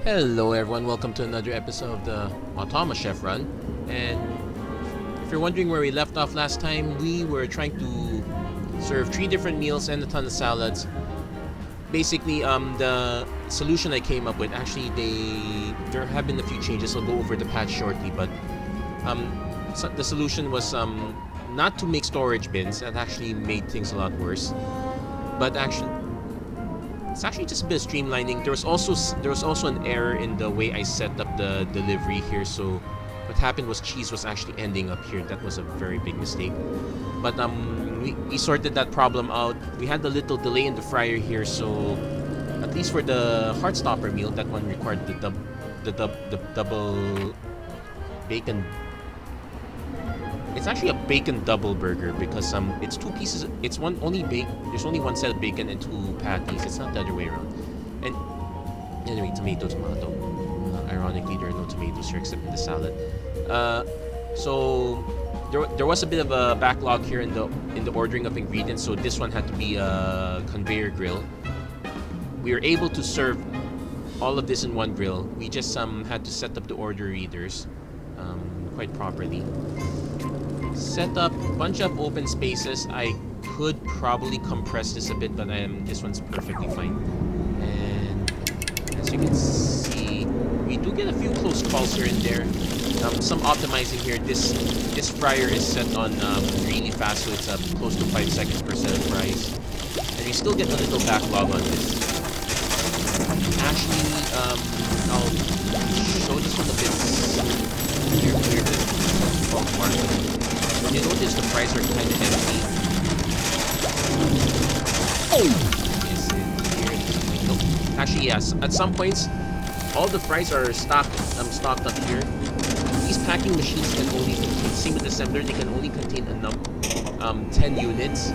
Hello everyone, welcome to another episode of the Automachef run. And if you're wondering where we left off last time, we were trying to serve 3 different meals and a ton of salads. Basically, the solution I came up with, actually there have been a few changes. I'll go over the patch shortly, but so the solution was not to make storage bins. That actually made things a lot worse. But actually, it's actually just a bit of streamlining. There was also an error in the way I set up the delivery here. So what happened was cheese was actually ending up here. That was a very big mistake. But we sorted that problem out. We had a little delay in the fryer here, so at least for the Heartstopper meal, that one required the double bacon. It's actually a bacon double burger because it's 2 pieces. It's one only There's only one set of bacon and 2 patties. It's not the other way around. And anyway, tomato. Ironically, there are no tomatoes here except in the salad. So there was a bit of a backlog here in the ordering of ingredients. So this one had to be a conveyor grill. We were able to serve all of this in one grill. We just had to set up the order readers quite properly. Set up a bunch of open spaces. I could probably compress this a bit, but this one's perfectly fine. And as you can see, we do get a few close calls here and there. Some optimizing here. This fryer is set on really fast, so it's close to 5 seconds per set of fries. And we still get a little backlog on this. Actually, I'll show this one a bit clear market. When you notice the fries are kind of empty. Is it here? Nope. Actually, yes. At some points, all the fries are stocked up here. These packing machines can only contain, same with the assembler, they can only contain 10 units.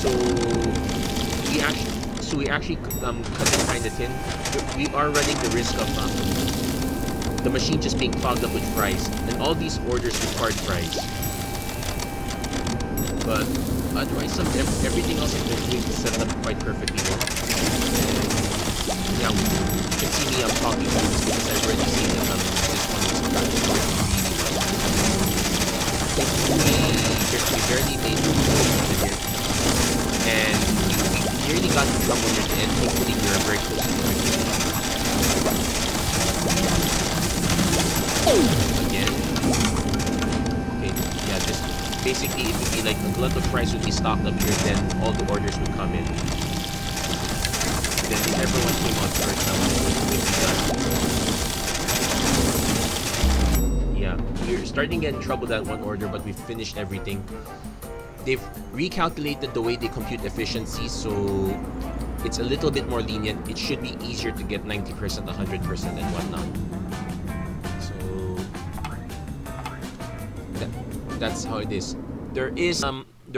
So we actually cut it kind of thin. We are running the risk of the machine just being clogged up with fries, and all these orders required fries. But otherwise, everything else has been doing is set up quite perfectly well. Yeah, you can see me talking about this because I've already seen that this one is working really well. We barely made it here, and we nearly got the drum near the end. Hopefully, we're very close to the again. Okay, yeah, this basically it would be like a glut of fries would be stocked up here, then all the orders would come in. Then everyone came out first, now would be done. Yeah, we're starting to get in trouble with that one order, but we finished everything. They've recalculated the way they compute efficiency, so it's a little bit more lenient. It should be easier to get 90%, 100% and whatnot. That's how it is. There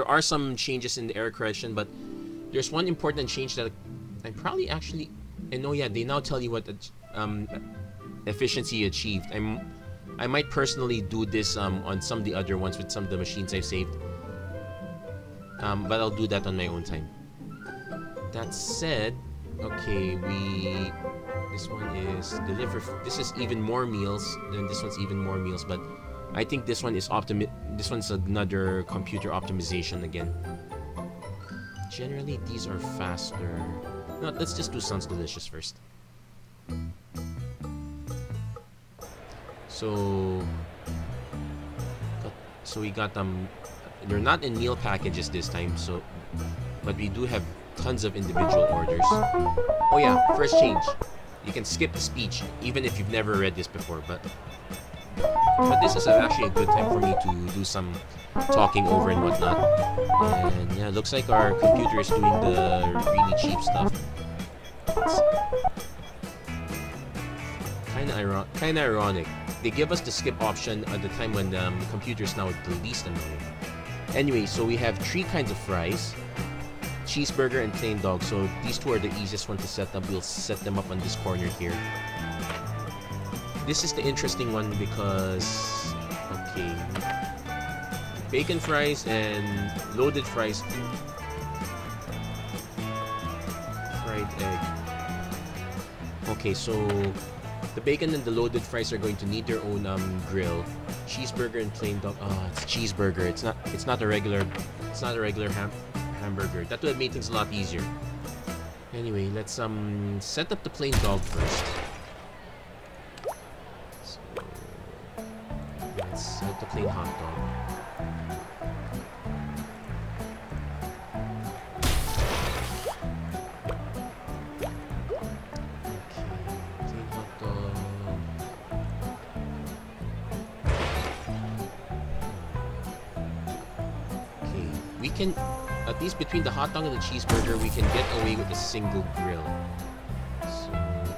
are some changes in the error correction, but there's one important change that I probably actually, and oh yeah, they now tell you what efficiency you achieved. I might personally do this on some of the other ones with some of the machines I've saved, but I'll do that on my own time. That said, okay, this one is deliver. This is even more meals, then this one's even more meals, but I think this one is this one's another computer optimization again. Generally, these are faster. No, let's just do Sounds Delicious first. So we got they're not in meal packages this time, so but we do have tons of individual orders. Oh yeah, first change. You can skip the speech even if you've never read this before, but this is actually a good time for me to do some talking over and whatnot. And yeah, looks like our computer is doing the really cheap stuff. It's kind of ironic. They give us the skip option at the time when the computer is now the least annoying. Anyway, so we have 3 kinds of fries. Cheeseburger and plain dog. So these 2 are the easiest one to set up. We'll set them up on this corner here. This is the interesting one because, okay, bacon fries and loaded fries, fried egg. Okay, so the bacon and the loaded fries are going to need their own grill. Cheeseburger and plain dog. It's cheeseburger. It's not a regular. It's not a regular hamburger. That would have made things a lot easier. Anyway, let's set up the plain dog first. So, let's set up the plain hot dog. We can, at least between the hot dog and the cheeseburger, we can get away with a single grill. So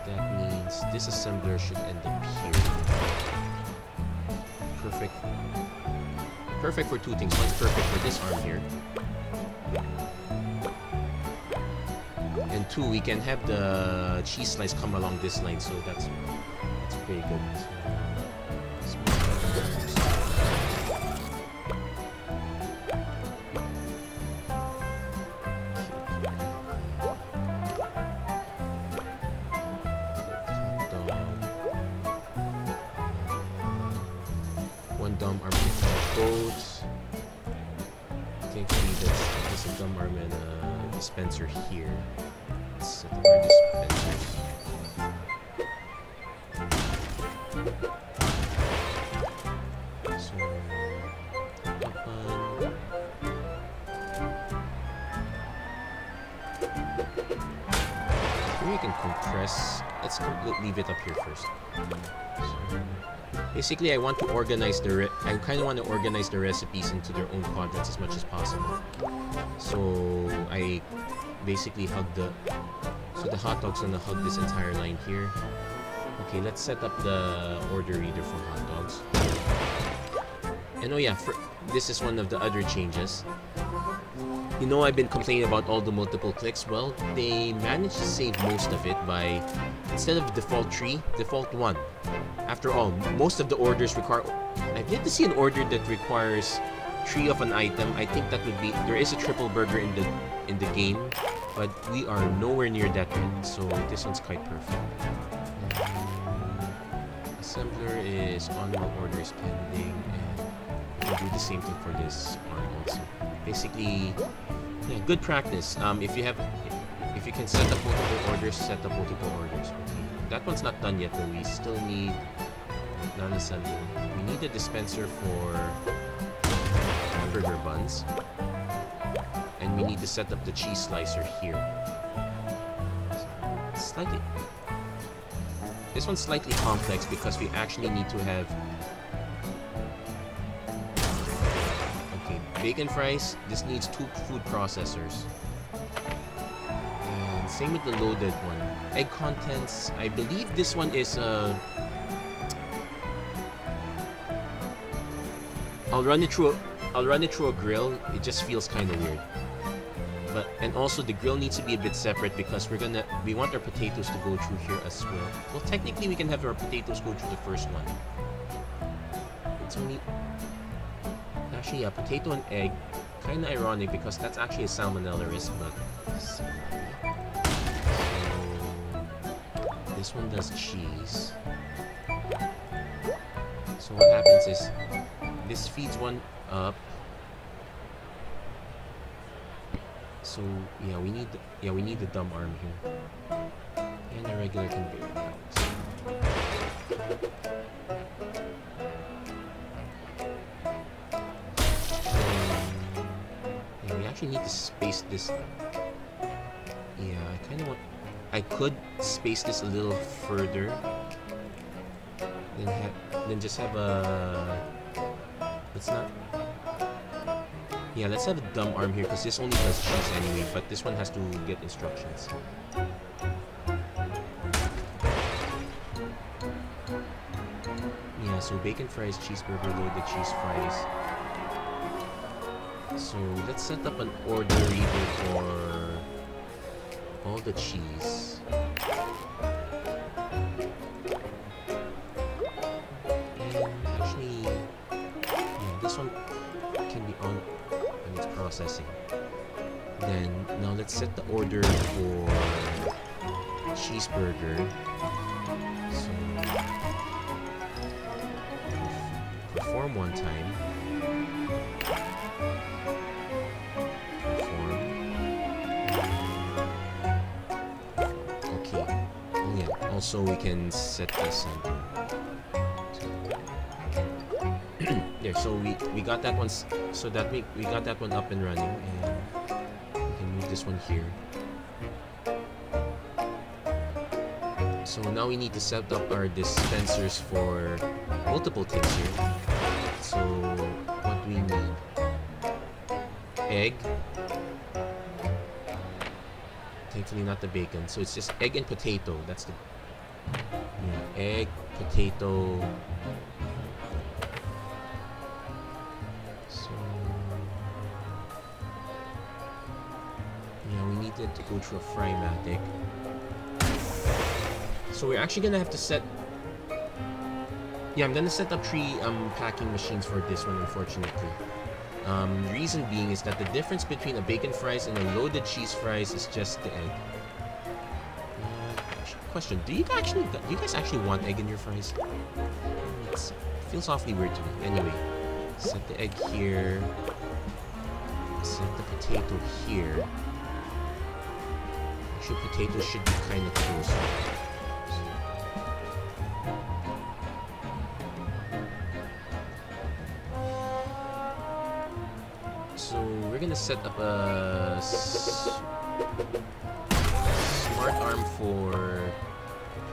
that means this assembler should end up here. Perfect. Perfect for two things. One's perfect for this arm here. And two, we can have the cheese slice come along this line, so that's pretty good. Dumb arm both. I think we need this a dumb arm and a dispenser here. Let's set up our dispensers. So that one. Here you can compress. Let's leave it up here first. Basically, I want to organize I kind of want to organize the recipes into their own quadrants as much as possible. So I basically hug the hot dog's gonna hug this entire line here. Okay, let's set up the order reader for hot dogs. And oh yeah, this is one of the other changes. You know, I've been complaining about all the multiple clicks. Well, they managed to save most of it by, instead of default 3, default 1. After all, most of the orders require... I've yet to see an order that requires 3 of an item. I think that would be... There is a triple burger in the game, but we are nowhere near that yet, so this one's quite perfect. Assembler is on while order is pending, and we'll do the same thing for this arm also. Basically, yeah, good practice. If you can set up multiple orders, set up multiple orders. Okay. That one's not done yet though. We still need non-assembly. We need a dispenser for hamburger buns. And we need to set up the cheese slicer here. This one's slightly complex because we actually need to have... Okay, bacon fries. This needs 2 food processors. And same with the loaded one. Egg contents, I believe this one is I'll run it through a grill. It just feels kind of weird. And also the grill needs to be a bit separate because we want our potatoes to go through here as well. Well, technically we can have our potatoes go through the first one. It's only actually a potato and egg. Kind of ironic because that's actually a salmonella risk, but so this one does cheese. So what happens is this feeds one up. So yeah, we need the dumb arm here, and a regular conveyor belt. Yeah, we actually need to space this. Yeah, I could space this a little further. Then just have a. Let's have a dumb arm here because this only does cheese anyway, but this one has to get instructions. Yeah, so bacon fries, cheeseburger, loaded cheese fries. So let's set up an order reader for all the cheese. This one can be on its processing. Then now let's set the order for cheeseburger. So perform one time. Perform. Okay. Oh yeah. Also, we can set this on. There. So we got that one. So that we got that one up and running, and we can move this one here. So now we need to set up our dispensers for multiple things here. So what do we need? Egg. Thankfully not the bacon. So it's just egg and potato. That's the egg, potato. So yeah, we need it to go through a frymatic. So we're actually gonna have to set. Yeah, I'm gonna set up 3 packing machines for this one, unfortunately. Reason being is that the difference between a bacon fries and a loaded cheese fries is just the egg. Question: Do you guys actually want egg in your fries? It feels awfully weird to me. Anyway, set the egg here. Set the potato here. Actually, potatoes should be kind of close. So we're gonna set up a smart arm for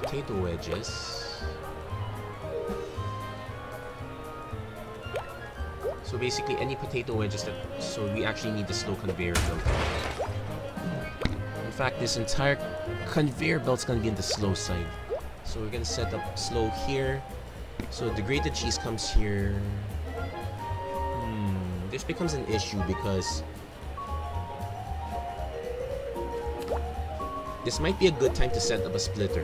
potato wedges. So basically any potato wedges that, so we actually need the slow conveyor belt. In fact, this entire conveyor belt's gonna be in the slow side. So we're gonna set up slow here. So the grated cheese comes here. This becomes an issue because this might be a good time to set up a splitter.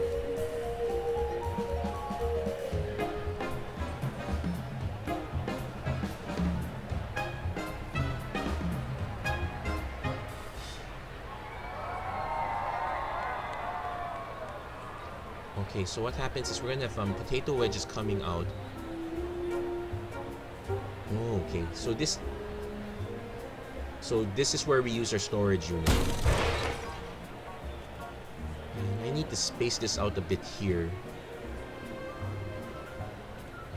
Okay, so what happens is we're gonna have potato wedges coming out. Oh, okay, so this is where we use our storage unit. And I need to space this out a bit here.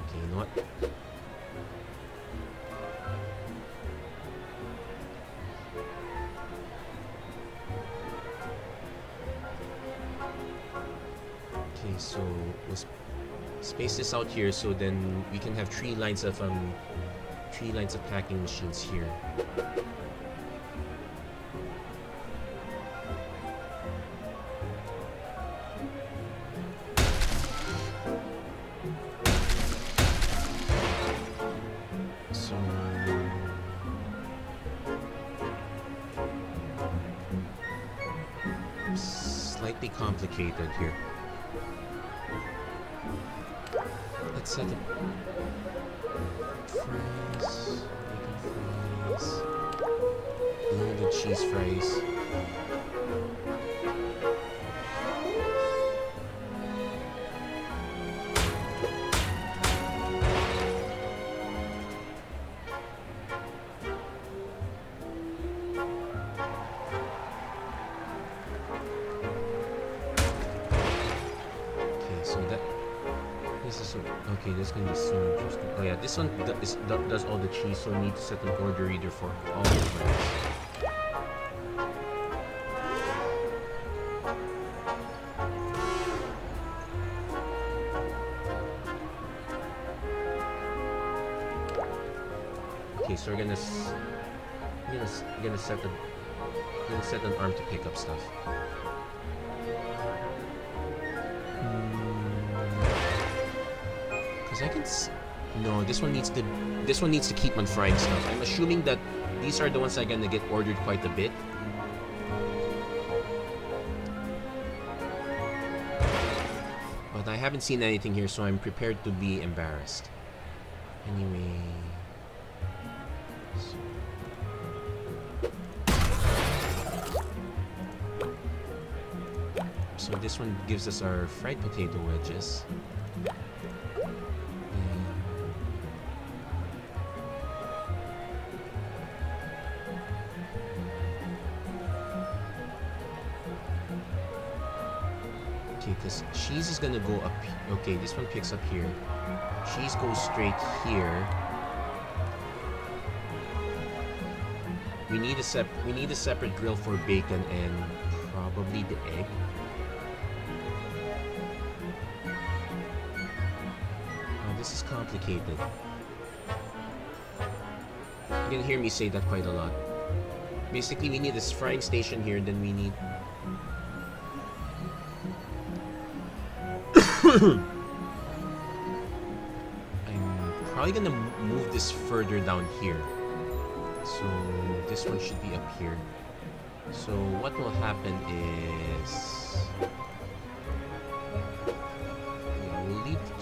Okay, you know what? Okay, so we'll space this out here so then we can have 3 lines of packing machines here. Slightly complicated here. Let's set up fries, bacon fries, loaded cheese fries. Okay, this is gonna be so interesting. Oh yeah, this one does all the cheese, so we need to set an order reader for all the fries. Okay, so we're gonna set an arm to pick up stuff. I can no, this one needs to keep on frying stuff. I'm assuming that these are the ones that are gonna get ordered quite a bit. But I haven't seen anything here, so I'm prepared to be embarrassed. Anyway. so this one gives us our fried potato wedges. Okay, because cheese is gonna go up. Okay, this one picks up here. Cheese goes straight here. We need a separate grill for bacon and probably the egg. Oh, this is complicated. You're gonna hear me say that quite a lot. Basically, we need this frying station here, then we need... I'm probably gonna move this further down here. So this one should be up here. So what will happen is... yeah, we'll leave the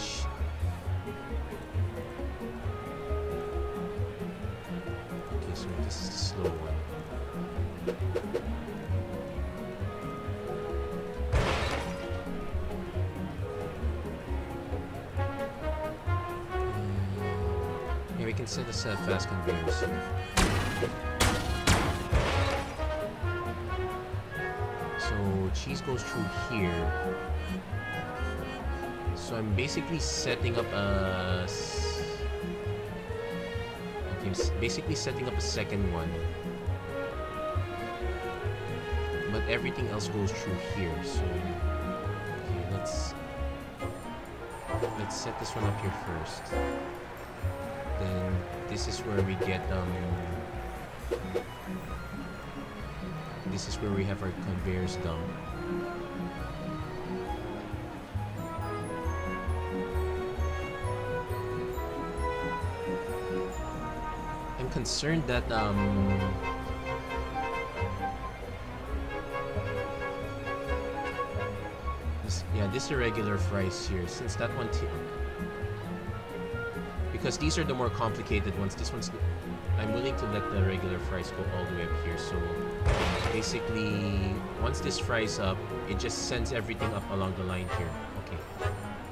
okay, so this is the slow one. Yeah, we can set aside fast conveyors here. So cheese goes through here. So I'm basically setting up a... okay, basically setting up a second one. But everything else goes through here. So okay, let's set this one up here first. Then this is where we get this is where we have our conveyors done. I'm concerned that this irregular fries here, since that one because these are the more complicated ones. This one's... I'm willing to let the regular fries go all the way up here. So basically, once this fries up, it just sends everything up along the line here. Okay.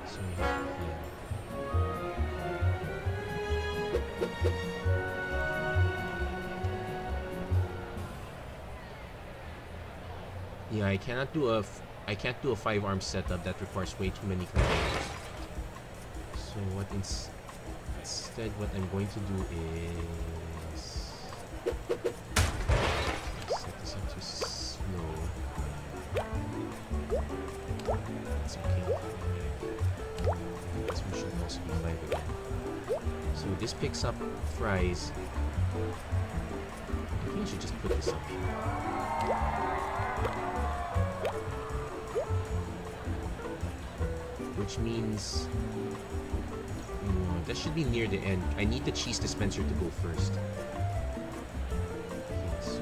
So yeah, I can't do a 5-arm setup. That requires way too many conveyors. So instead, what I'm going to do is set this up to slow. That's okay. This one should also be 5 again. So this picks up fries. I think I should just put this up here. Which means... that should be near the end. I need the cheese dispenser to go first. Okay, so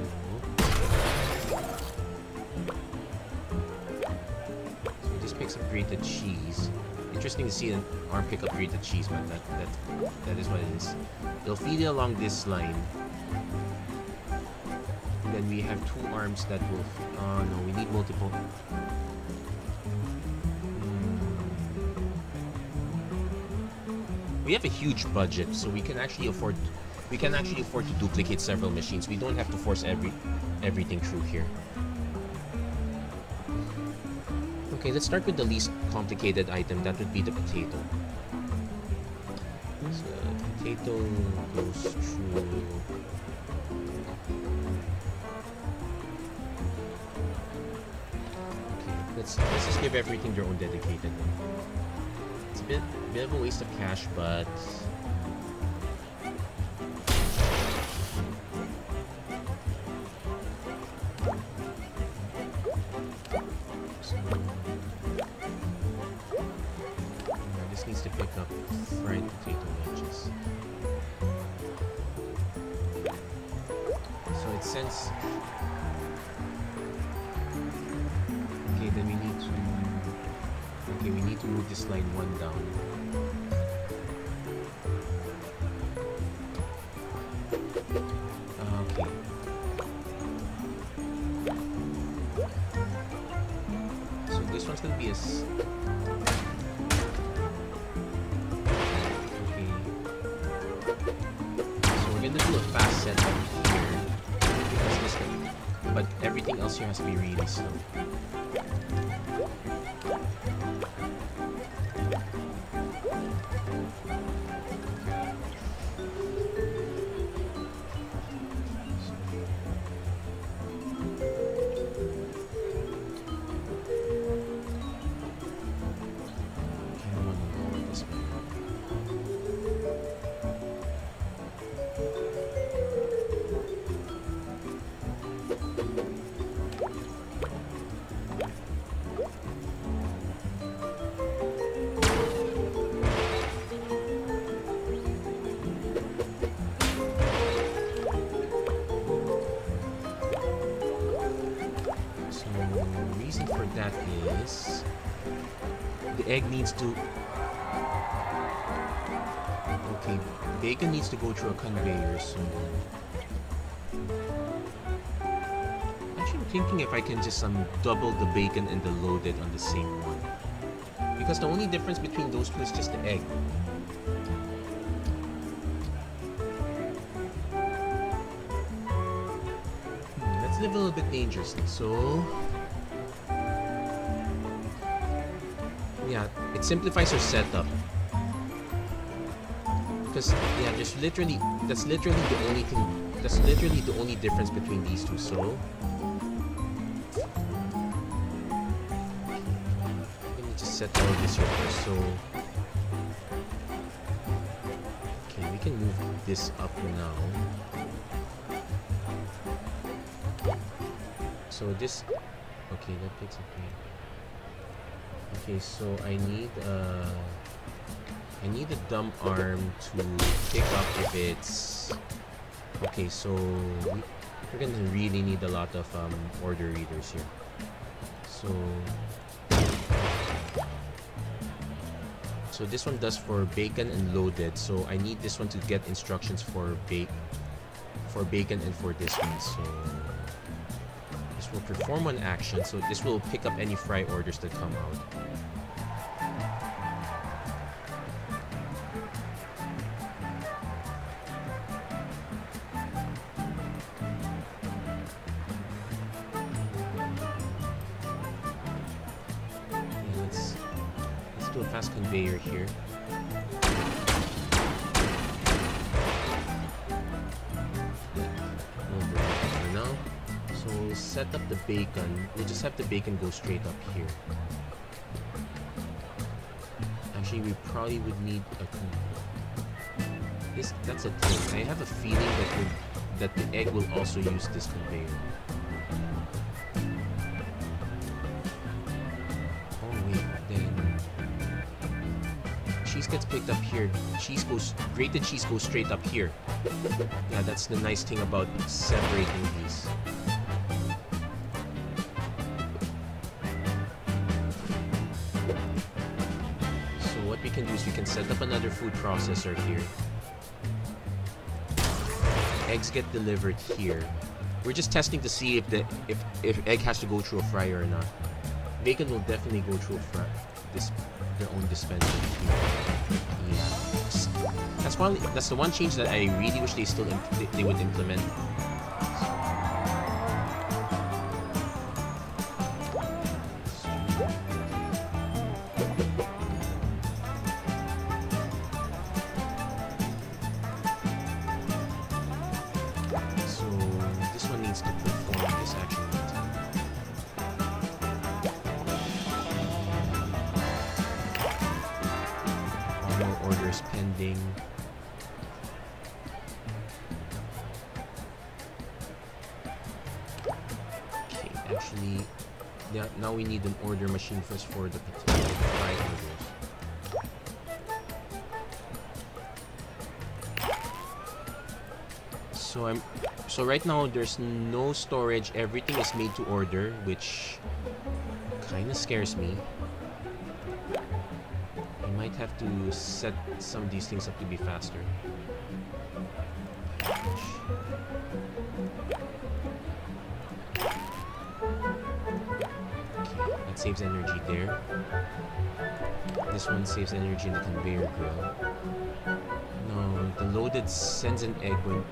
this picks up grated cheese. Interesting to see an arm pick up grated cheese, man. That is what it is. They'll feed it along this line. And then we have 2 arms that will... oh no, we need multiple... we have a huge budget, so we can actually afford to duplicate several machines. We don't have to force everything through here. Okay, let's start with the least complicated item. That would be the potato. So potato goes through. Okay, let's just give everything their own dedicated one. It's a bit of a waste of cash, but this needs to pick up fried potato wedges. So it sends... okay, then we need to... okay, we need to move this line 1 down. Okay. So this one's gonna be a okay. So we're gonna do a fast setup here because this, but everything else here has to be really slow. That is the egg needs to okay, bacon needs to go through a conveyor, so actually I'm thinking if I can just double the bacon and the loaded on the same one, because the only difference between those two is just the egg. Let's live a little bit dangerously. So yeah, it simplifies your setup. Because yeah, that's literally the only thing. That's literally the only difference between these two. So let me just set all of this here first. So okay, we can move this up now. So this okay, that takes a bit. Okay, so I need a dumb arm to pick up if it's okay. So we're gonna really need a lot of order readers here. So this one does for bacon and loaded. So I need this one to get instructions for bacon and for this one. So this will perform one action. So this will pick up any fry orders that come out. Fast conveyor here. For now, so we'll set up the bacon. We'll just have the bacon go straight up here. Actually, we probably would need a. That's a thing. I have a feeling that the egg will also use this conveyor. Cheese gets picked up here. Grated cheese goes straight up here. Yeah, that's the nice thing about separating these. So what we can do is we can set up another food processor here. Eggs get delivered here. We're just testing to see if egg has to go through a fryer or not. Bacon will definitely go through a fryer. Their own dispenser. Yeah, that's the one change that I really wish they would implement. So this one needs to perform this action. Orders pending. Okay, actually, now we need an order machine first for the potential fry orders. So right now there's no storage. Everything is made to order, which kind of scares me. Might have to set some of these things up to be faster. Okay, let's saves energy there. This one saves energy in the conveyor grill. No, the loaded sends an egg when...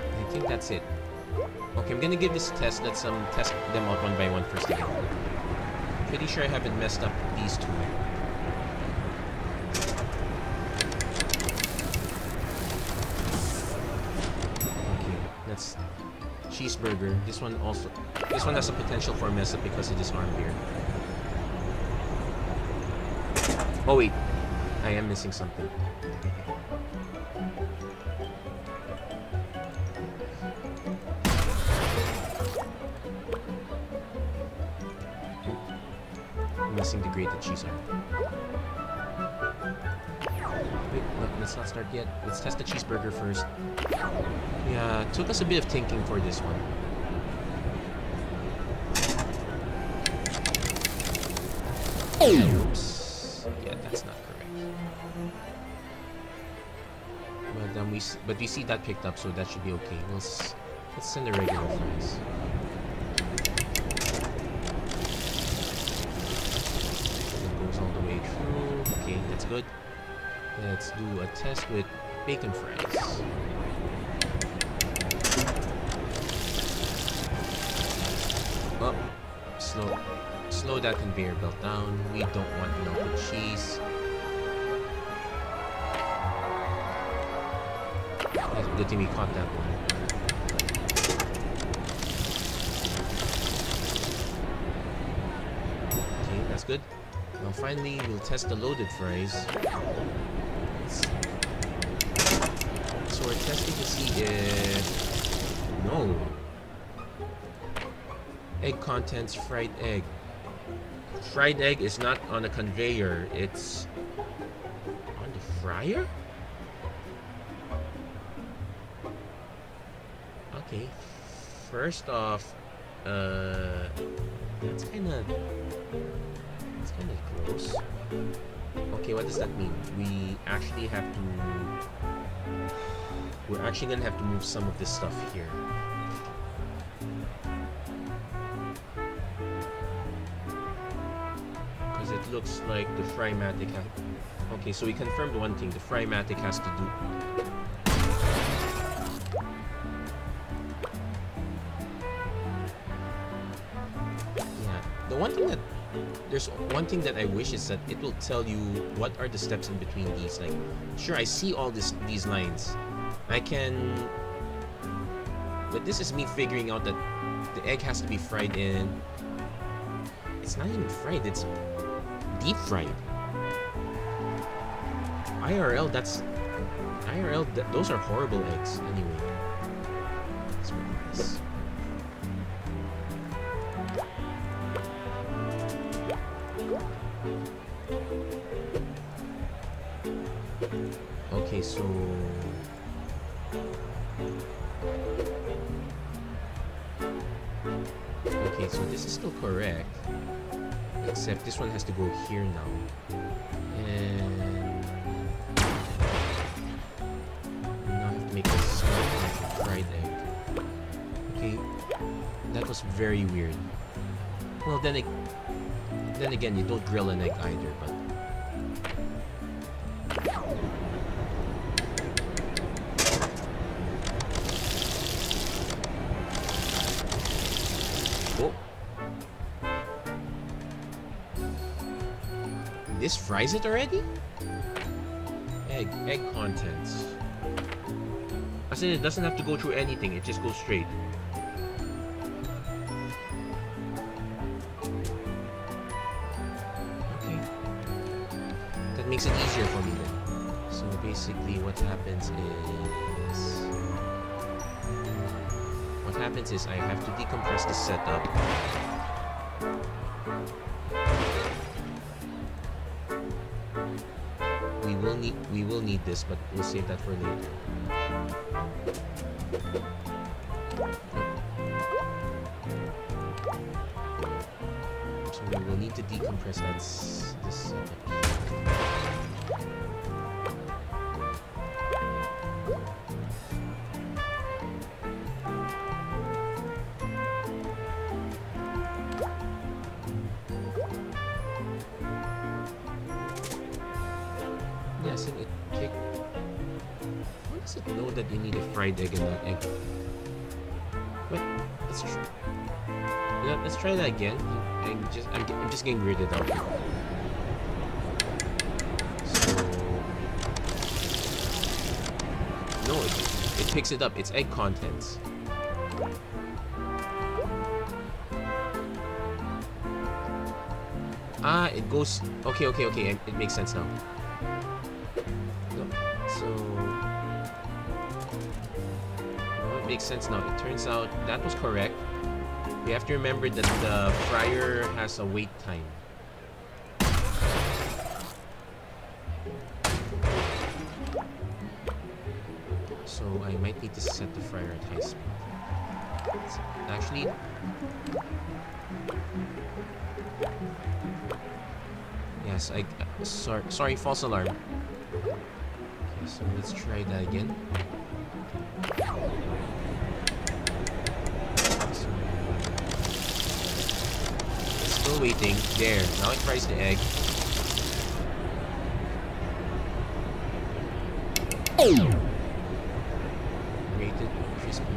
I think that's it. Okay, I'm gonna give this a test. Let's test them out one by one first again. Pretty sure I haven't messed up these two. Okay, that's cheeseburger. This one has a potential for a mess up because of this arm here. Oh wait, I am missing something. Missing the grated cheese arm. Wait, no, let's not start yet. Let's test the cheeseburger first. Yeah, it took us a bit of thinking for this one. Oops. Yeah, that's not correct. But we see that picked up, so that should be okay. Let's send the regular fries. All the way through. Okay, that's good. Let's do a test with bacon fries. Oh, slow that conveyor belt down. We don't want melted cheese. Good thing we caught that one. Okay, that's good. Now finally, we'll test the loaded fries. So we're testing to see if... No. Egg contents, fried egg. Fried egg is not on a conveyor. It's on the fryer? Okay. First off, that's kind of gross. Okay, what does that mean? We're actually gonna have to move some of this stuff here. Because it looks like the Frymatic has... Okay, so we confirmed one thing. The Frymatic has to do... There's one thing that I wish is that it will tell you what are the steps in between these. Like, sure, I see all these lines. I can... But this is me figuring out that the egg has to be fried in... It's not even fried, it's deep fried. IRL, those are horrible eggs, anyway. Let's remove this. Okay, so... Okay, so this is still correct. Except this one has to go here now. And... now I have to make this small fried egg. Okay, that was very weird. Well, then again, you don't grill an egg either, but... Oh. This fries it already? Egg contents. I said it doesn't have to go through anything, it just goes straight. Okay. That makes it easier for me then. So basically what happens is I have to decompress the setup. We will need this, but we'll save that for later. So we will need to decompress this setup. Yes, and it kicked. How does it know that you need a fried egg in that egg? Wait, let's try. Let's try that again. I'm just getting weirded out. So no, it picks it up. It's egg contents. Ah, it goes. Okay. It makes sense now. So no, it makes sense now. It turns out that was correct. We have to remember that the fryer has a wait time. So I might need to set the fryer at high speed. Actually, yes, sorry, false alarm. Okay, so let's try that again. Still waiting. There. Now it fries the egg. Grated crispy.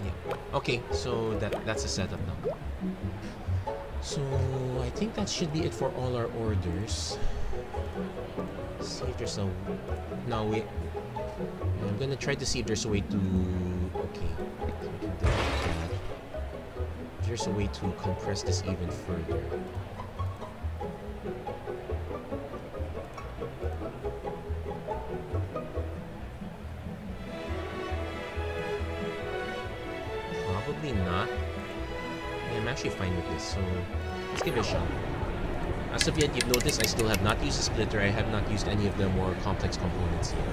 Yeah. Okay, so that's the setup now. So I think that should be it for all our orders. See if there's a... No, wait. I'm gonna try to see if there's a way to... Okay. So we can delete that. If there's a way to compress this even further. Probably not. Yeah, I'm actually fine with this, so let's give it a shot. As of yet, you've noticed I still have not used a splitter. I have not used any of the more complex components yet.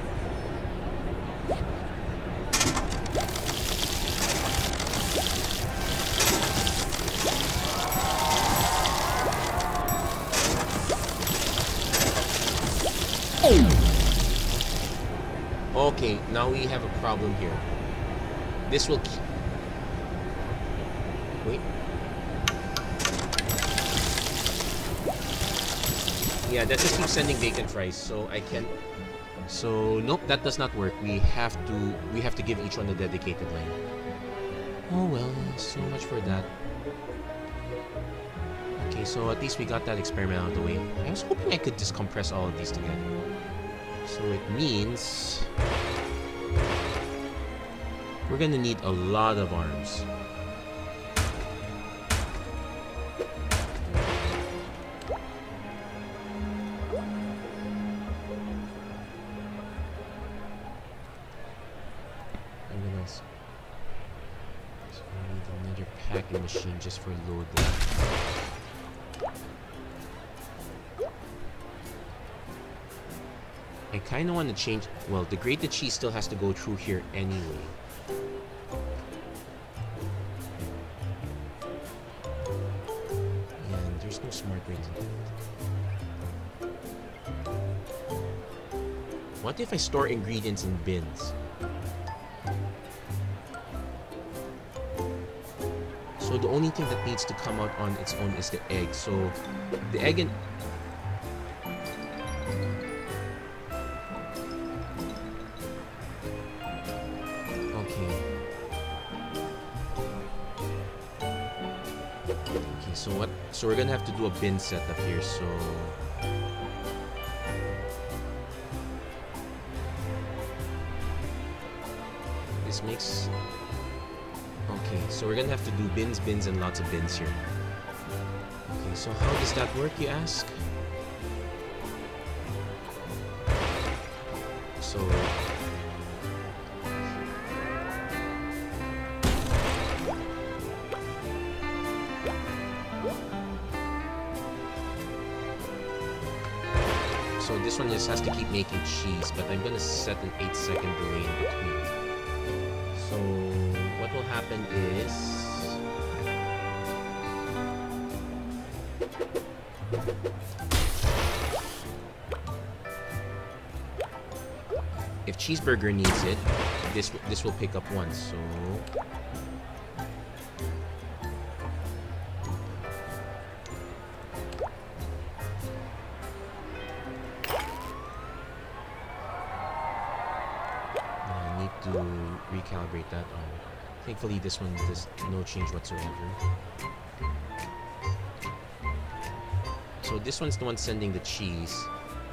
Okay, now we have a problem here. This will... Wait. Yeah, that just keeps sending bacon fries, so I can't... So, nope, that does not work. We have to give each one a dedicated line. Oh well, so much for that. Okay, so at least we got that experiment out of the way. I was hoping I could just compress all of these together. So it means... we're gonna need a lot of arms. So we need another packing machine just for loading. I kind of want to change... Well, the grated cheese still has to go through here anyway. And there's no smart way to do it. What if I store ingredients in bins? So the only thing that needs to come out on its own is the egg. So the egg and... So we're gonna have to do a bin setup here, so... This makes... Okay, so we're gonna have to do bins, and lots of bins here. Okay, so how does that work, you ask? So... So this one just has to keep making cheese, but I'm gonna set an 8-second delay in between. So what will happen is... If Cheeseburger needs it, this will pick up one. So I need to recalibrate that. Thankfully, this one does no change whatsoever. So this one's the one sending the cheese.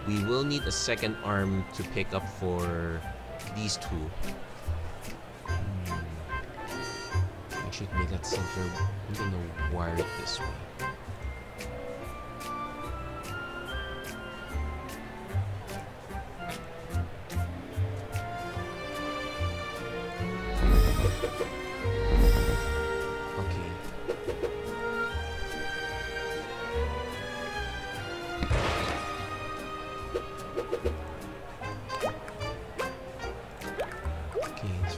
We will need a second arm to pick up for these two. I should make that center. I'm gonna wire it this way.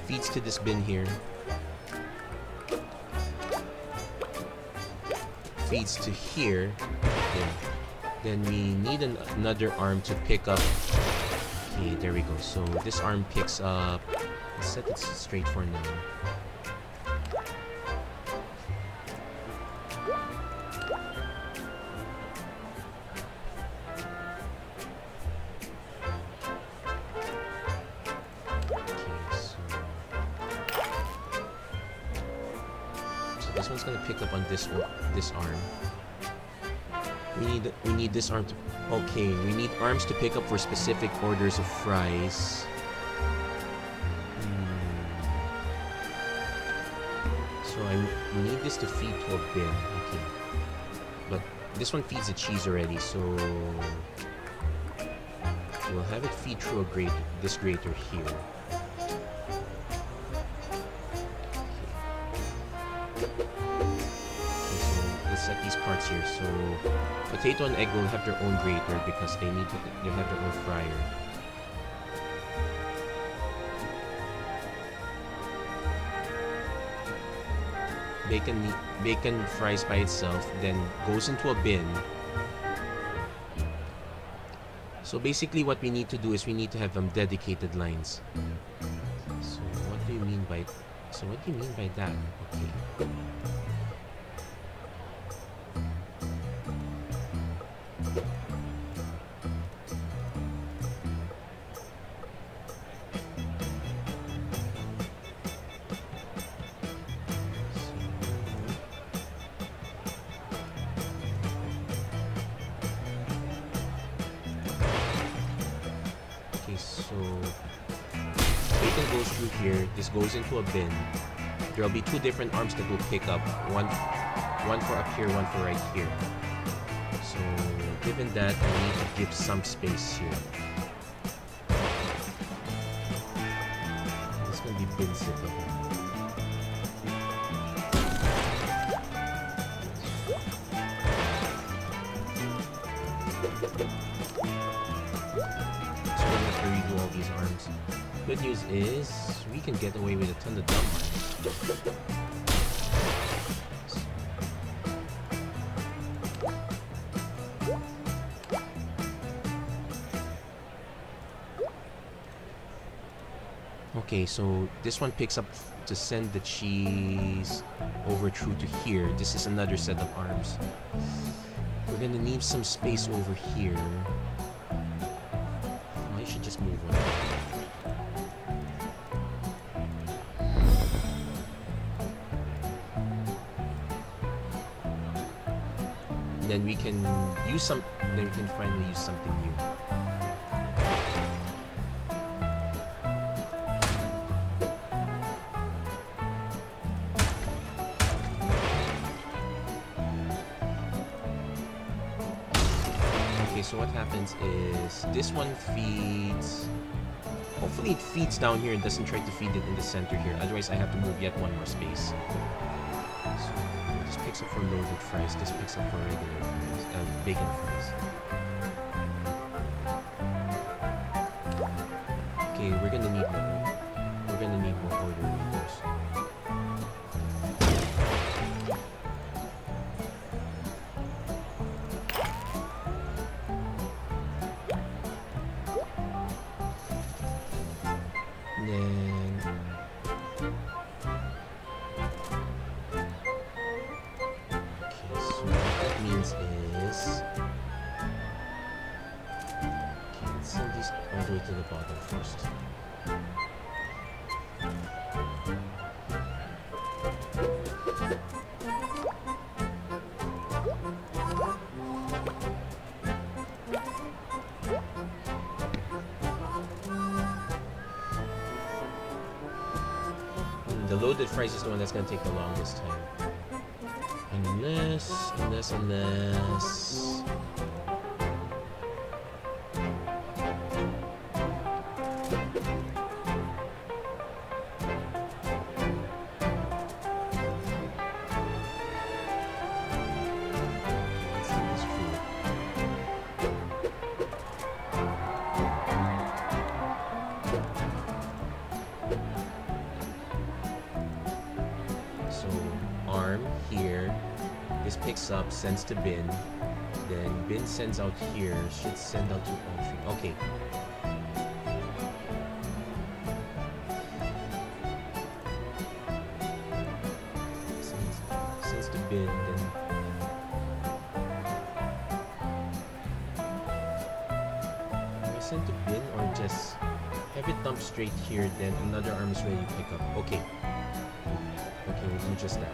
Feeds to this bin here. Feeds to here. Okay. Then we need another arm to pick up. Okay, there we go. So this arm picks up. Let's set it straight for now. This one's gonna pick up on this arm. We need this arm to. Okay, we need arms to pick up for specific orders of fries. So we need this to feed to a bin. Okay, but this one feeds the cheese already, so we'll have it feed through a grater. This grater here. Set these parts here. So potato and egg will have their own grater because they have their own fryer. Bacon fries by itself, then goes into a bin. So basically what we need to do is we need to have dedicated lines. So what do you mean by that? Okay. So bacon goes through here. This goes into a bin. There'll be two different arms that will pick up. One for up here, one for right here. So given that, I need to give some space here. It's gonna be bin sit up here. Redo all these arms. Good news is we can get away with a ton of dumb arms. Okay, so this one picks up to send the cheese over through to here. This is another set of arms. We're gonna need some space over here. Should just move on. Then we can use some. Then we can finally use something new. Okay, so what happens is this one feeds. Hopefully it feeds down here and doesn't try to feed it in the center here. Otherwise I have to move yet one more space. So this picks up for loaded fries. This picks up for regular fries. Bacon fries. Okay, we're gonna need more. We're gonna need more order readers. the way to the bottom first. The loaded fries is the one that's gonna take the longest time. Unless... Picks up, sends to bin, then bin sends out here, should send out to all three. Okay. Sends to bin, then do I send to bin or just have it dump straight here, then another arm is ready to pick up. Okay. Okay, we'll do just that.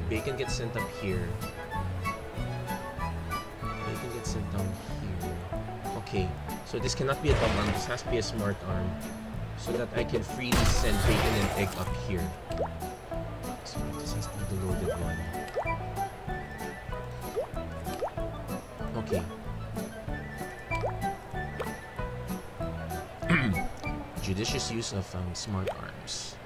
Bacon gets sent up here. Bacon gets sent down here. Okay, so this cannot be a dumb arm. This has to be a smart arm, so that I can freely send bacon and egg up here. So this has to be the loaded one. Okay. Judicious use of smart arms.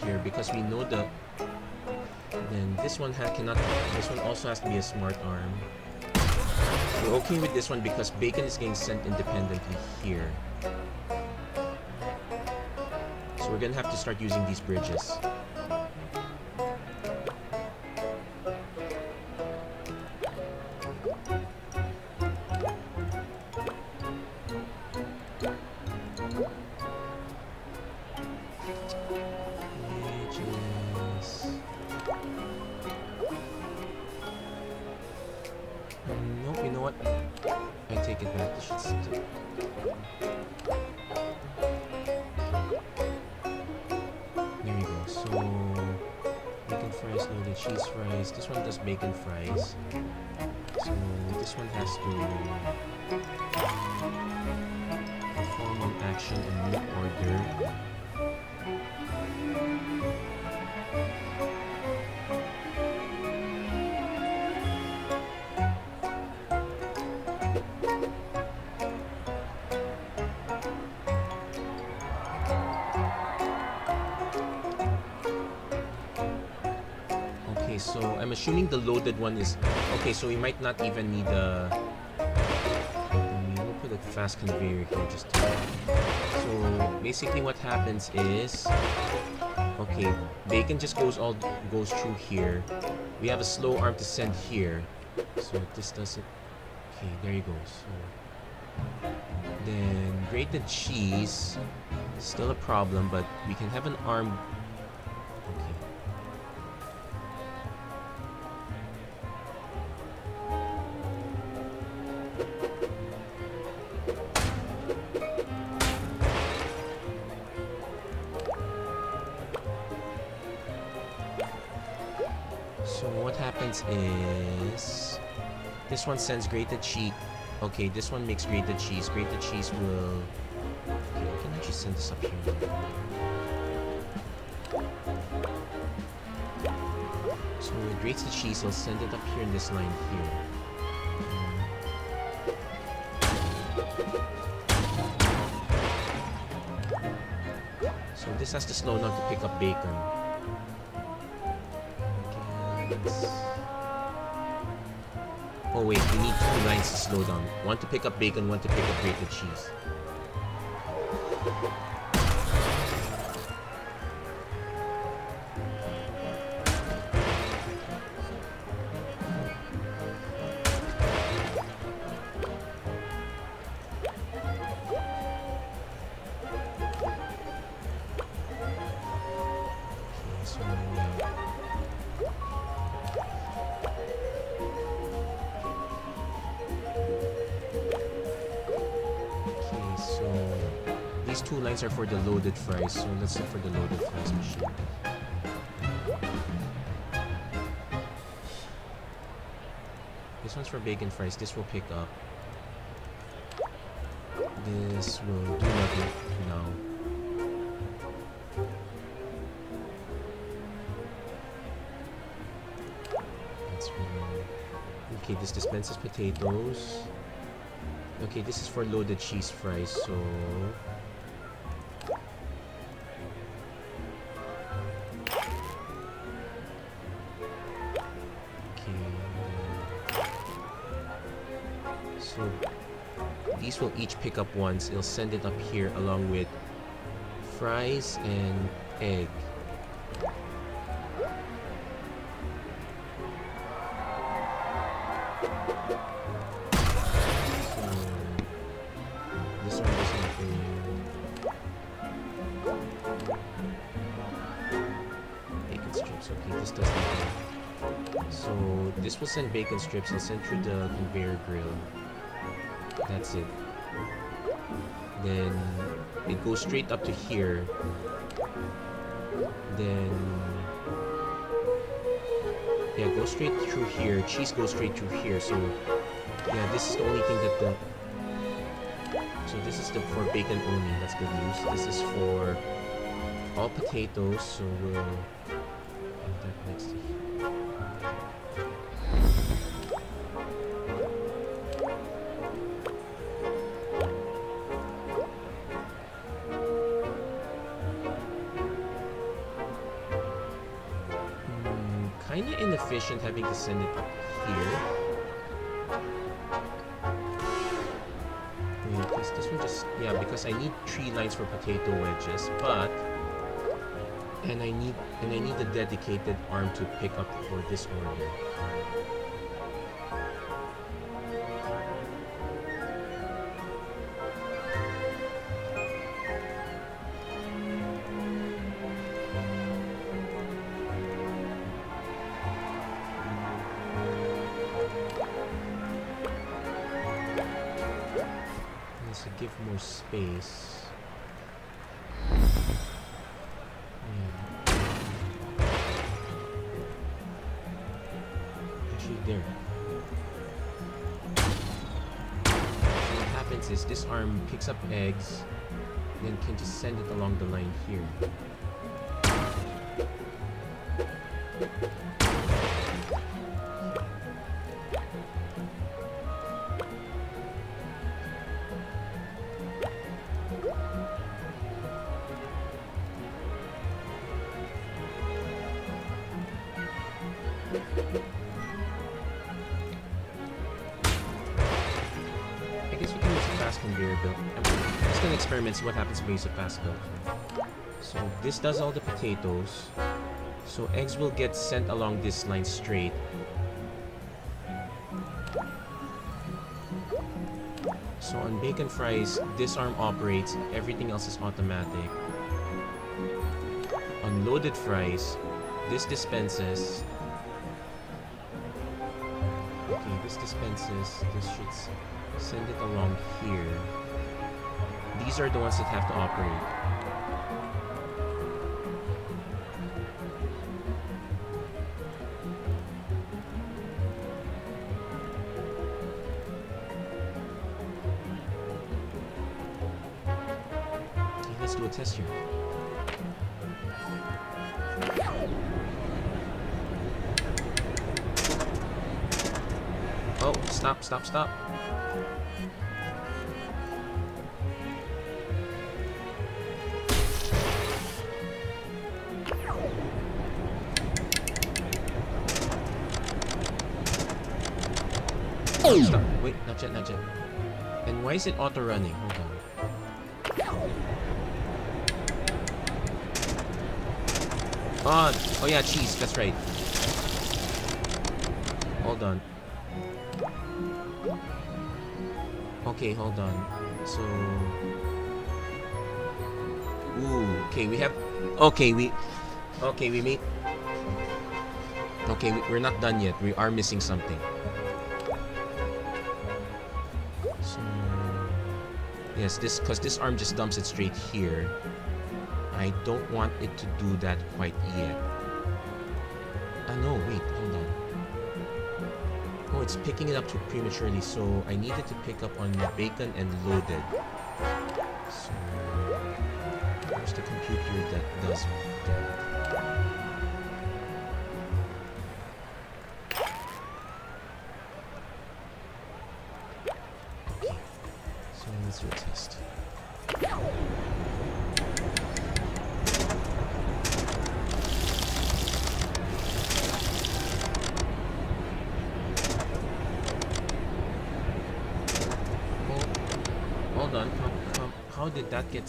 Here because we know the then this one cannot, this one also has to be a smart arm. We're okay with this one because bacon is getting sent independently here, so we're gonna have to start using these bridges. Cheese fries. This one does bacon fries. So this one has to perform an action in new order. So I'm assuming the loaded one is okay, so we might not even need a we'll put a fast conveyor here just to, so basically what happens is, okay, bacon just goes through here. We have a slow arm to send here, so this doesn't. Okay, there you go. So then grated cheese, still a problem, but we can have an arm. So what happens is this one sends grated cheese. Okay, this one makes grated cheese. Grated cheese will. Okay, I can actually send this up here. So it grates the cheese. I'll send it up here in this line here. So this has to slow down to pick up bacon. Oh wait, we need 2 lines to slow down. One to pick up bacon, one to pick up grated cheese. These 2 lines are for the loaded fries, so let's look for the loaded fries machine. This one's for bacon fries, this will pick up. This will do nothing now. That's really... Okay, this dispenses potatoes. Okay, this is for loaded cheese fries, so... So these will each pick up once. It'll send it up here along with fries and egg. So this one goes in for bacon strips. Okay, this does nothing. So this will send bacon strips and send through the conveyor grill. That's it. Then it goes straight up to here. Then yeah, go straight through here. Cheese goes straight through here. So yeah, this is the only thing that the... So this is the for bacon only. That's good news. This is for all potatoes. So we'll put that next to here. Kinda inefficient having to send it here. Wait, this one just... Yeah, because I need 3 lines for potato wedges, but... And I need a dedicated arm to pick up for this order. To give more space. Actually, there. So what happens is this arm picks up eggs, then can just send it along the line here. I guess we can use a fast conveyor belt. I'm just gonna experiment, see what happens if we use a fast belt. So this does all the potatoes. So eggs will get sent along this line straight. So on bacon fries, this arm operates, everything else is automatic. On loaded fries, this dispenses. Okay, this dispenses. This should send it along here. These are the ones that have to operate. Okay, let's do a test here. Oh, stop, stop, stop. Stop. Wait, not yet, not yet. And why is it auto running? Hold on. Oh yeah, cheese. That's right. Hold on. Okay, hold on. So, ooh. Okay, we have. Okay, we made. Okay, we're not done yet. We are missing something. So, yes, because this arm just dumps it straight here. I don't want it to do that quite yet. No, wait, hold on. Oh, it's picking it up too prematurely, so I needed to pick up on bacon and loaded. So, where's the computer that does that? Okay, so let's do a test. Hold on, how did that get...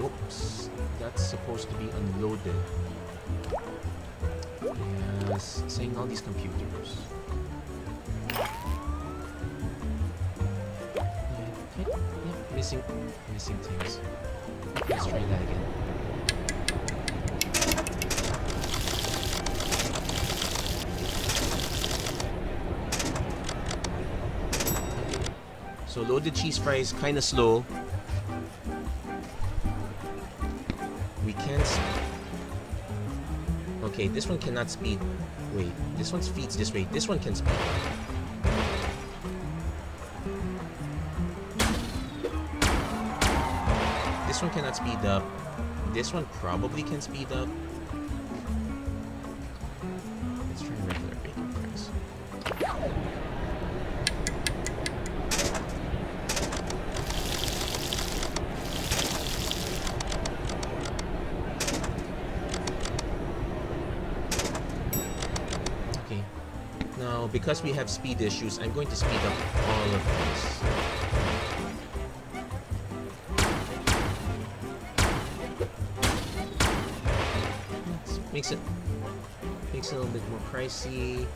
Oops, that's supposed to be unloaded. Yes, saying all these computers. Yeah, missing things. Let's try that again. So loaded cheese fries, kind of slow. We can't. Okay, this one cannot speed. Wait, this one feeds this way. This one can speed. This one cannot speed up. This one probably can speed up. Let's try regular bacon fries. Now, because we have speed issues, I'm going to speed up all of this. Makes it a little bit more pricey.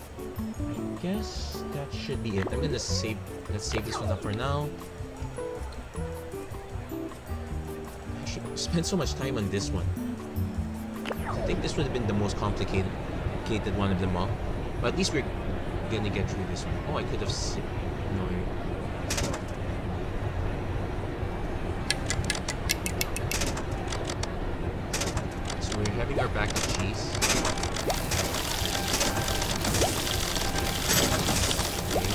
I guess that should be it. I'm gonna save. Let's save this one up for now. I should spend so much time on this one. I think this would have been the most complicated one of them all. But at least we're gonna get through this one. Oh, I could have... No, so we're having our bag of cheese. Okay.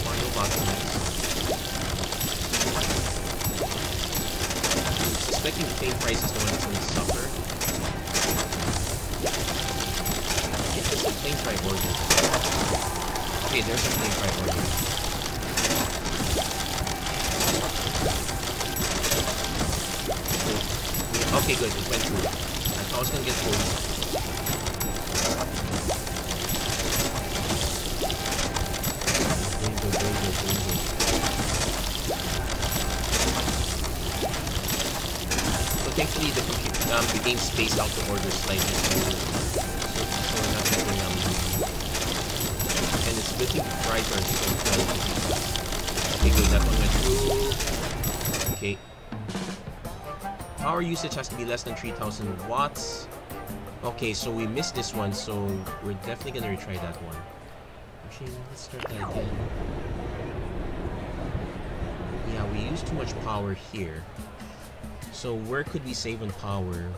Final bottlenecks. Suspecting the plain price is the one that's going to suffer. There's a plain fry order. Okay, there's a plain fry order. Okay, good. It went through. I thought I was going to get full. So thankfully the game spaced out the order slightly. So we're not getting and it's looking brighter. Okay, good. That one went through. Okay. Power usage has to be less than 3,000 watts. Okay, so we missed this one, so we're definitely gonna retry that one. Actually, let's start that again. Yeah, we used too much power here. So where could we save on power?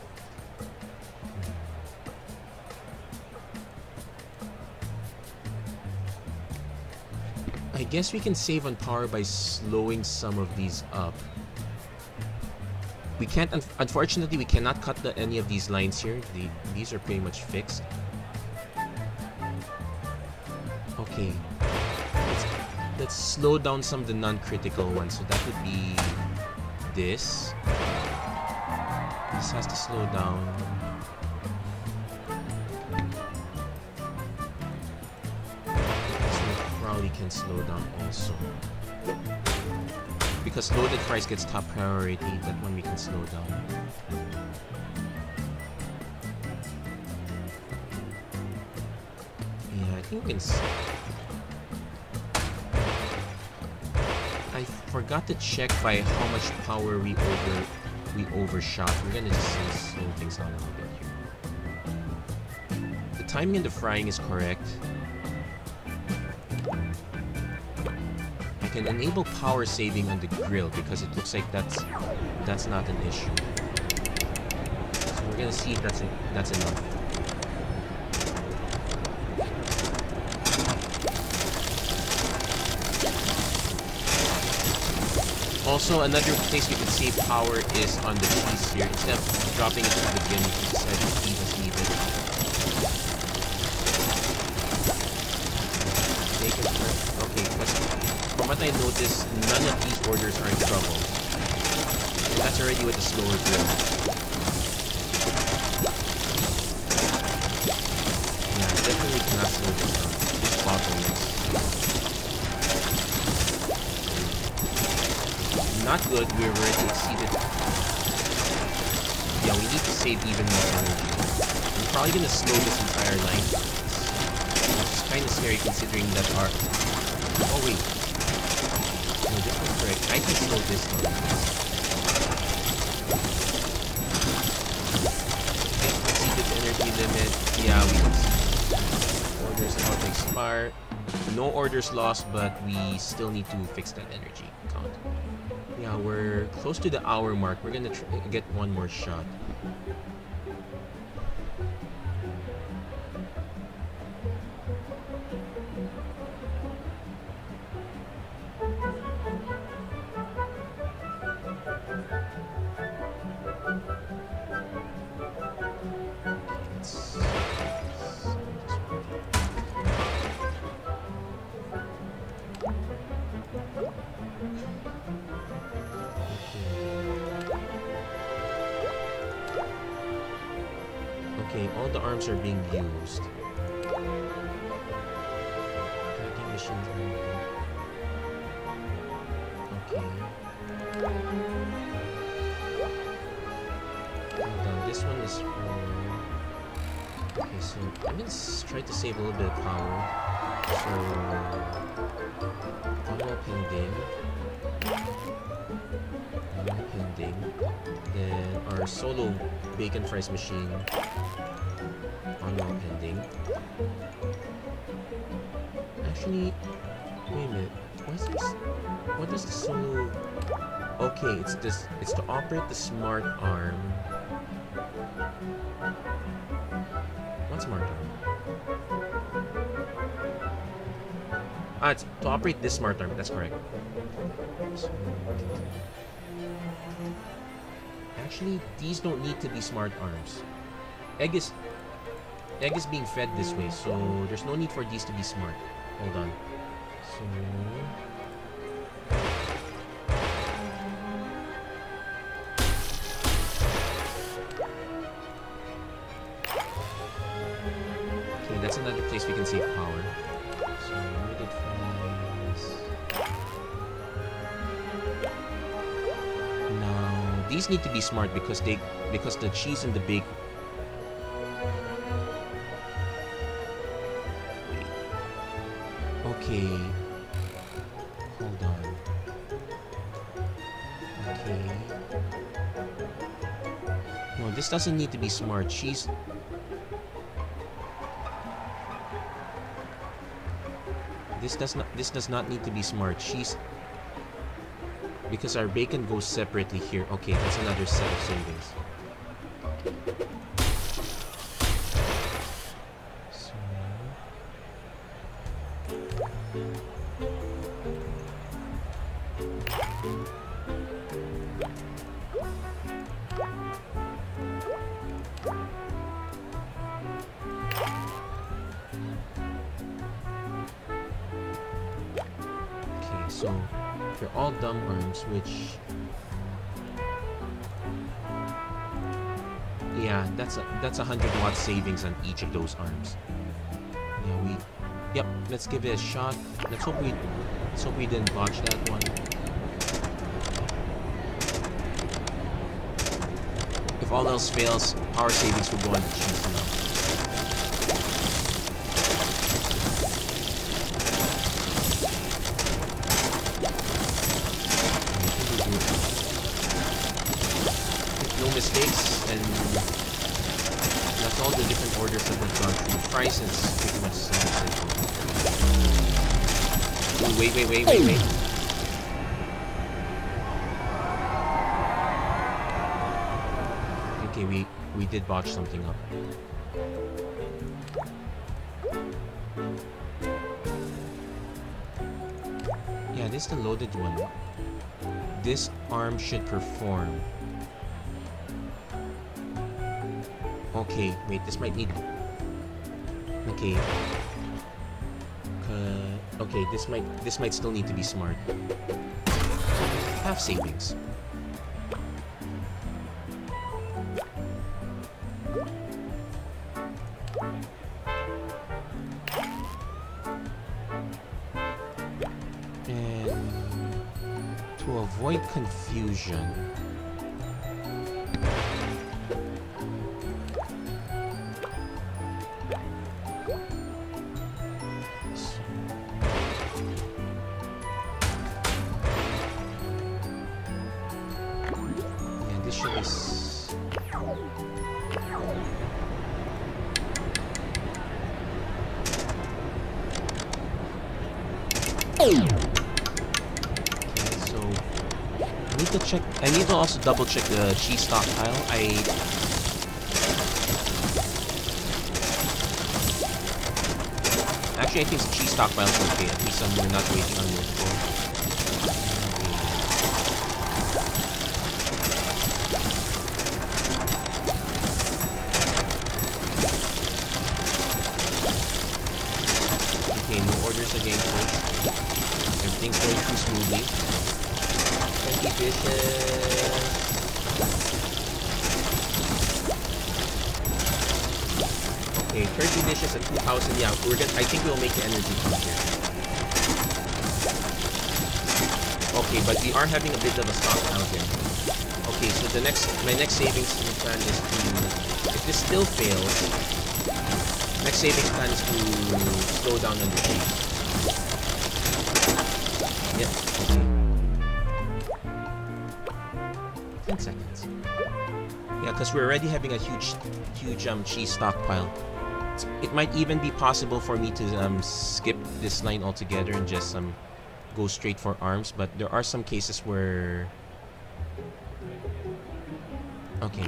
I guess we can save on power by slowing some of these up. We can't, unfortunately, we cannot cut any of these lines here. These are pretty much fixed. Okay. let's slow down some of the non-critical ones. So that would be this. This has to slow down. This one probably can slow down also. Because loaded fries gets top priority, that one we can slow down. Yeah, I think we can. I forgot to check by how much power we overshot. We're gonna just slow things down a little bit here. The timing in the frying is correct. I can enable power saving on the grill because it looks like that's not an issue. So we're gonna see if that's enough. Also, another place we can save power is on the cheese here. Instead of dropping it at the beginning, we decide to leave as needed. Okay, because from what I noticed, none of these orders are in trouble. So that's already with the slower grill. Yeah, definitely cannot slow this down. This bottlenecks. Not good, we've already exceeded. Yeah, we need to save even more energy. I'm probably gonna slow this entire line. Which is kind of scary considering that our... Oh wait. No, this was correct. I can slow this down. Okay, exceeded the energy limit. Yeah, we orders about to expire. No orders lost, but we still need to fix that energy count. Yeah, we're close to the hour mark. We're gonna get one more shot. Okay, all the arms are being used. Packing machines are okay. Hold on, this one is for... Okay, so I'm gonna try to save a little bit of power. So... Auto pending. Pending. Then our solo bacon fries machine. Pending. Actually, wait a minute. What does the solo? Okay, it's this. It's to operate the smart arm. What smart arm? Ah, it's to operate this smart arm. That's correct. So, actually, these don't need to be smart arms. Egg is being fed this way, so there's no need for these to be smart. Hold on. So... Okay, that's another place we can save power. So, limited fries. Now, these need to be smart because the cheese and the bacon... Okay. Hold on. Okay. No, this doesn't need to be smart. This does not need to be smart. Because our bacon goes separately here. Okay, that's another set of savings. So they're all dumb arms, which, yeah, that's a 100 watt savings on each of those arms. Yeah, yep. Let's give it a shot. Let's hope we didn't botch that one. If all else fails, power savings will go on the cheese now. No mistakes, and that's all the different orders that we've gone through. Price is pretty much the same. Wait. Okay, we did botch something up. Yeah, this is the loaded one. This arm should perform. Okay, wait, this might need... Okay. Okay, this might still need to be smart. Half savings. And to avoid confusion, I need to also double check the cheese stockpile. Actually, I think the cheese stockpile is okay. At least we're not waiting on multiple. Okay, no orders again, folks. Everything's going too smoothly. 20 dishes. Okay, 30 dishes at 2,000. Yeah, I think we'll make the energy come here. Okay, but we are having a bit of a stockpile here. Okay, so my next savings plan is to, if this still fails, next savings plan is to slow down on the cheese. Yep, okay. 10 seconds. Yeah, because we're already having a huge cheese stockpile. It might even be possible for me to skip this line altogether and just go straight for arms, but there are some cases where... Okay,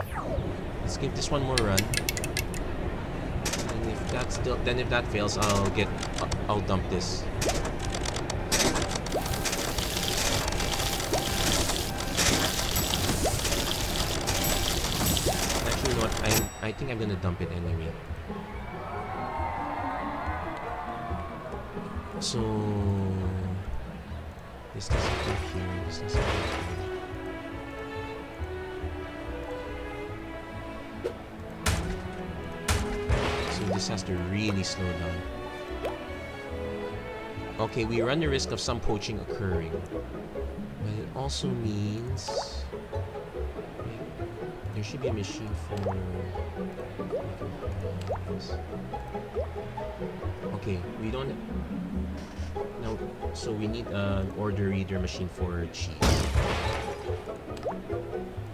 let's give this one more run. And if that fails, I'll dump this. Actually, you know what? I think I'm gonna dump it anyway. So this doesn't go here. This doesn't go here. This has to really slow down. Okay, we run the risk of some poaching occurring, but it also means there should be a machine for... Okay, we don't... No, so we need an order reader machine for cheese.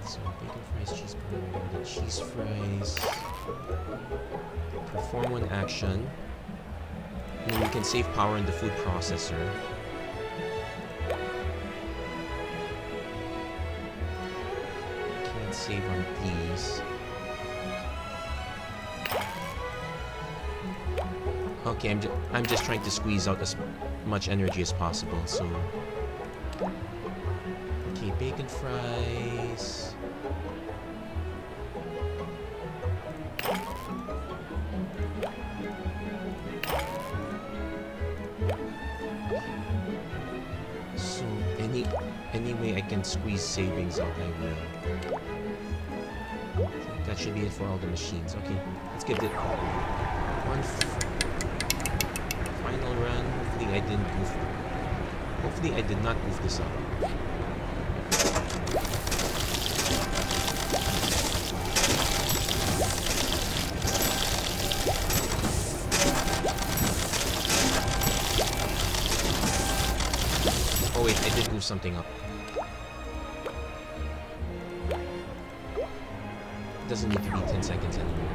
So bacon fries, cheese burger, the cheese fries. Perform one action. And then we can save power in the food processor. Can't save on these. Okay, I'm just trying to squeeze out as much energy as possible. So, okay, bacon fries. Anyway, I can squeeze savings out. I will. That should be it for all the machines. Okay, let's get it. One final run. Hopefully I didn't goof. Hopefully I did not goof this up. Oh wait, I did goof something up. It doesn't need to be 10 seconds anymore.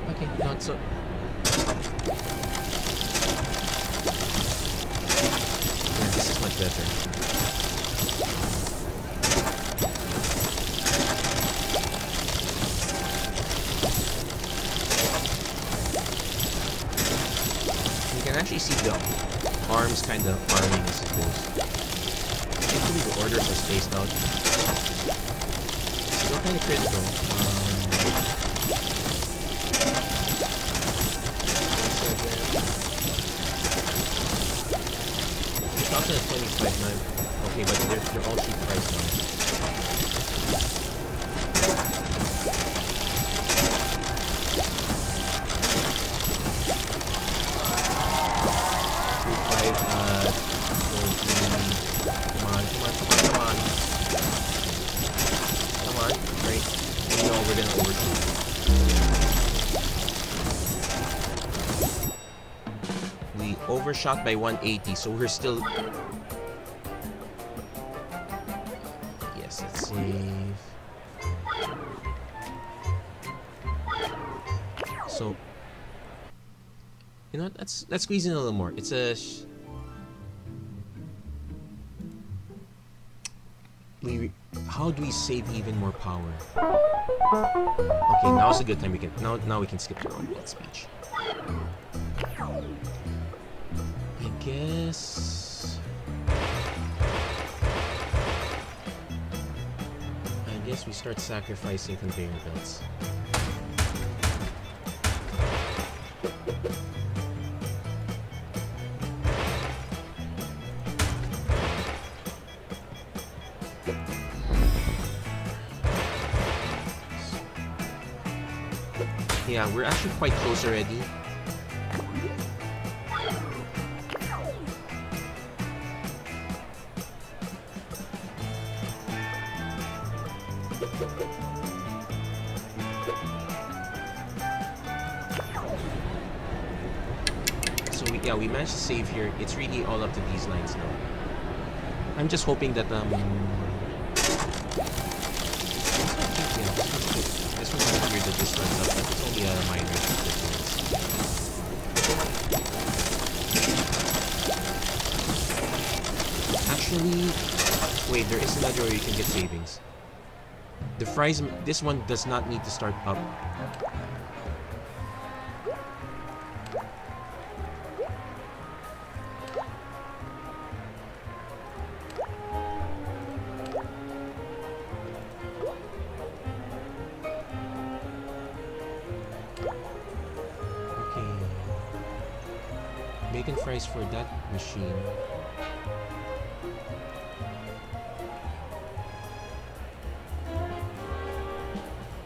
Okay, not so. Yeah, this is much better. You can actually see the arms kind of arming, I suppose. Actually, the orders are spaced out. Still kind of critical. 25 now. Okay, but they're all cheap price now. Come on. Great. We know we're gonna overshoot. We overshot by 180, so we're still. Yes, let's save. So, you know what? Let's squeeze in a little more. It's a. How do we save even more power? Okay, now's a good time. Now we can skip the road speech. I guess we start sacrificing conveyor belts. Yeah, we're actually quite close already. So we managed to save here. It's really all up to these lines now. I'm just hoping that this one's weird that this runs up, but it's only a minor difference. Actually, wait, there is another way you can get savings. The fries, this one does not need to start up. Bacon fries for that machine.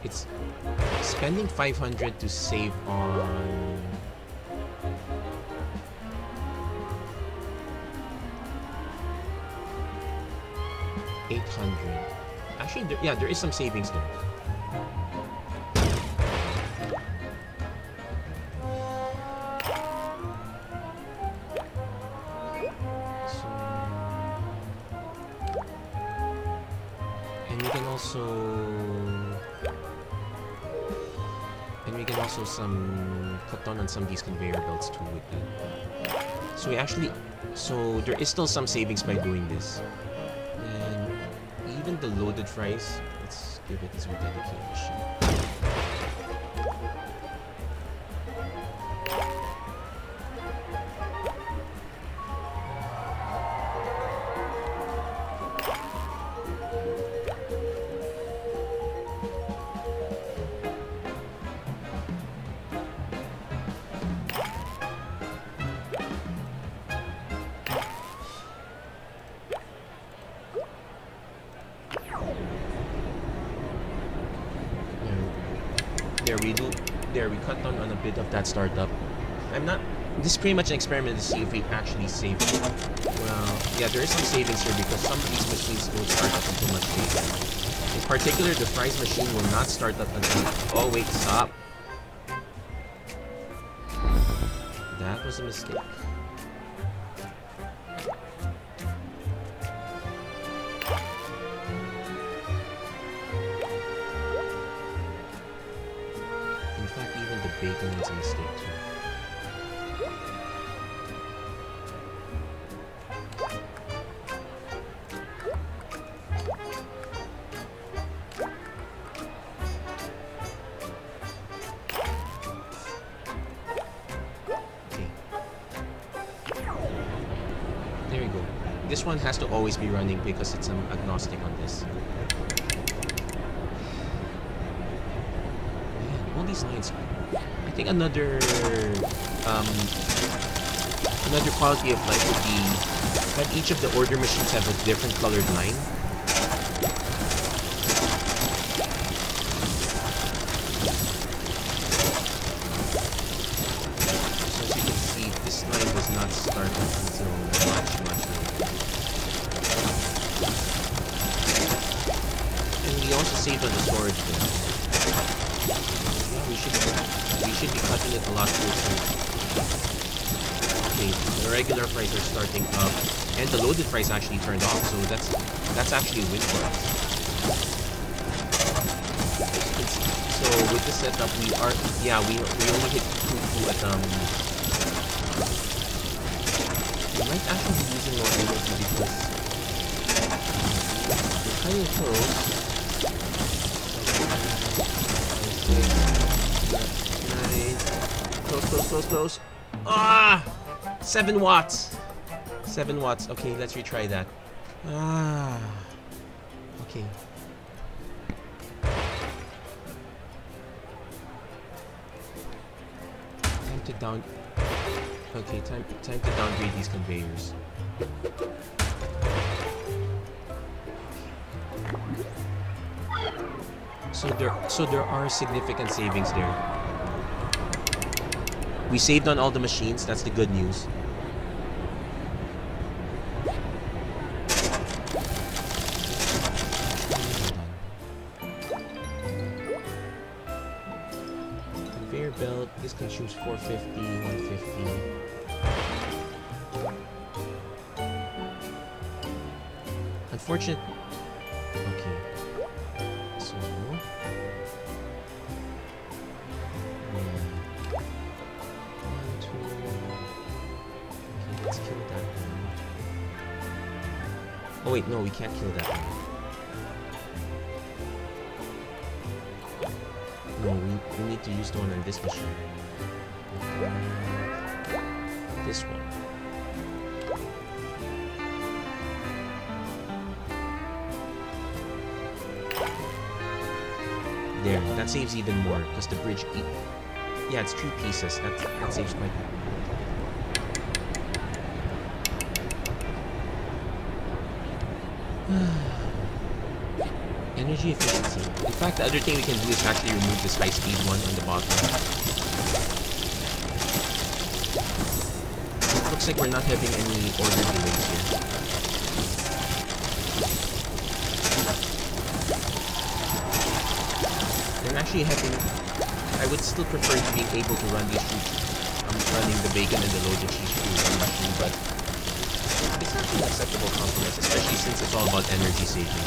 It's spending 500 to save on 800. Actually, there is some savings there. Some cut down on some of these conveyor belts too with that. So there is still some savings by doing this. And even the loaded fries, let's give it this one dedicated machine. we cut down on a bit of that startup. This is pretty much an experiment to see if we actually save. Well, yeah, there is some savings here because some of these machines don't start up until much later. In particular, the fries machine will not start up until... Oh wait, stop. That was a mistake. In fact, even the bacon was a mistake too. There we go. This one has to always be running because it's agnostic on this. Man, all these lines. I think another quality of life would be that each of the order machines have a different colored line. So as you can see, this line does not start up until much later. And we also saved on the storage bin. Yeah, we should be cutting it a lot closer. Okay, the regular fries are starting up, and the loaded fries actually turned off, so that's actually a win for us. So with this setup, we only hit 2 at we might actually be using more energy because we're kind of close. 9, close. Ah! 7 watts. 7 watts. Okay, let's retry that. Ah. Okay. Time to down. Okay, time to downgrade these conveyors. So there are significant savings there. We saved on all the machines, that's the good news. Conveyor belt, this consumes 450, 150. Unfortunate. Okay. So. Okay, let's kill that one. Oh wait, no, we can't kill that one. No, we need to use the one on this machine. This one. There, that saves even more because the bridge. Yeah, it's 3 pieces. That saves quite a bit. Energy efficiency. In fact, the other thing we can do is actually remove this high-speed one on the bottom. It looks like we're not having any order delays here. I'm actually having... I would still prefer to being able to run these two. I'm running the bacon and the loaded cheese through one machine, but it's actually an acceptable compromise, especially since it's all about energy saving.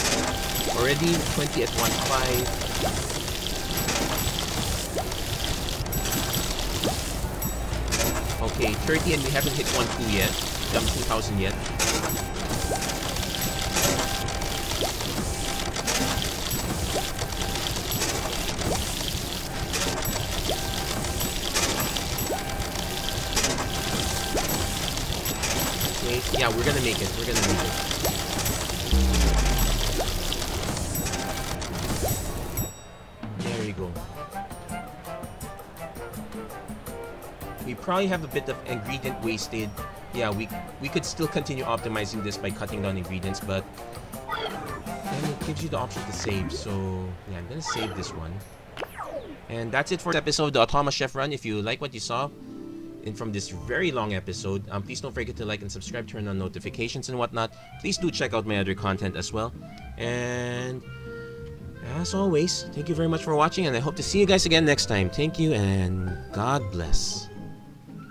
Already 20 at 1.5. Okay, 30 and we haven't hit 1.2 yet. 2,000 yet. Yeah, we're gonna make it. We're gonna make it. There you go. We probably have a bit of ingredient wasted. Yeah, we could still continue optimizing this by cutting down ingredients, but then it gives you the option to save. So yeah, I'm gonna save this one. And that's it for this episode of the Automachef Run. If you like what you saw from this very long episode, please don't forget to like and subscribe, turn on notifications and whatnot. Please do check out my other content as well. And as always, thank you very much for watching, and I hope to see you guys again next time. Thank you, and God bless.